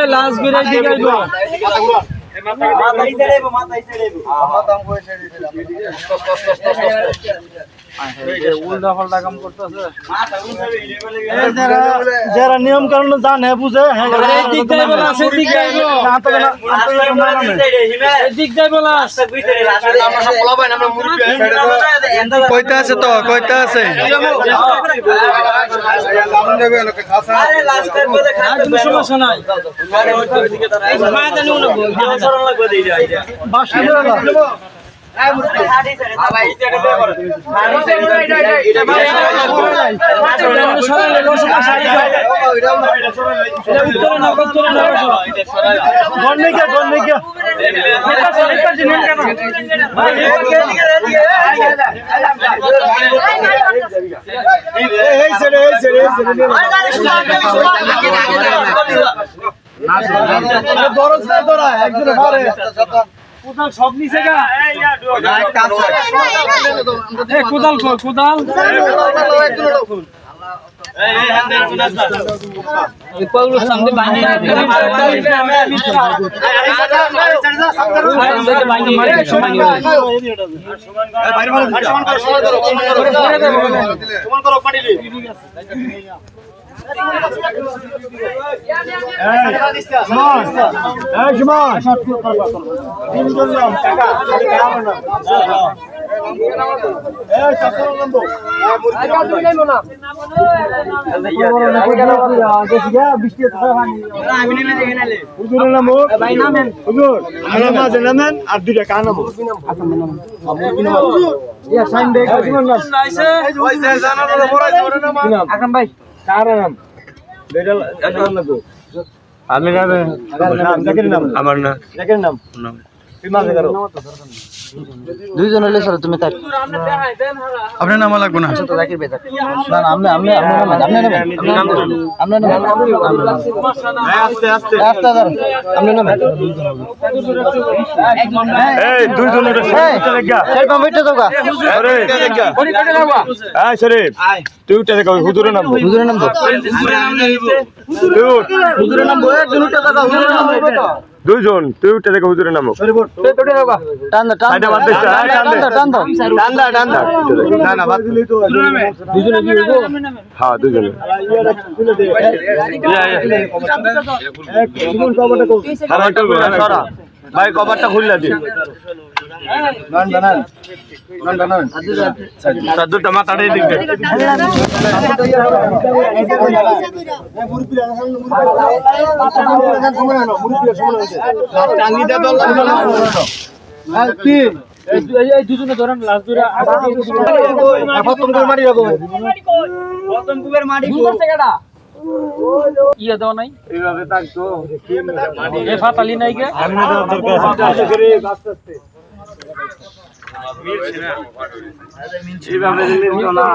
last বিরাই দিকে আইব যারা নিয়ম কানুন জানে বুঝে কইতে আছে তো কইতে আছে সমস্যা নাই সব নিচে গা কোদাল কোদাল সামনে আর দুইটা কান ভাই কার নাম আমার না নাম দুইজন হলে স্যার তুমি থাক আপনার নাম লাগবে না তো জাকির ভাই থাক না আপনি আস্তে আস্তে আস্তে আপনি নাম এই দুইজনের সাথে লাগা সেলফা মিটে দাও আরে কোনি কেটে দাও এই শরীফ তুই উঠে দেখো হুজুরের নাম হুজুরের নাম হুজুরের নাম বলে দুইটা দাও হুজুরের নাম বলবে তো দুইজন তুই উঠে দেখো হুজুরের নাম টান দাও টান দাও টান দাও টান দাও না না বাদ দিলি তো দুইজনে কি হইবো হ্যাঁ দুইজনে ভাই কভারটা খুললা দি সাদুটা মাথাটাই দিকে দুজনে ধরেন লাস্ট দুইটা মারি রাখো প্রথম কুবের মারি ইয়া দাও নাই এইভাবে থাকতো এ ফাতালি নাই কে আমি দরকার আছে করে আস্তে আস্তে মিলছে না এইভাবে দিলে না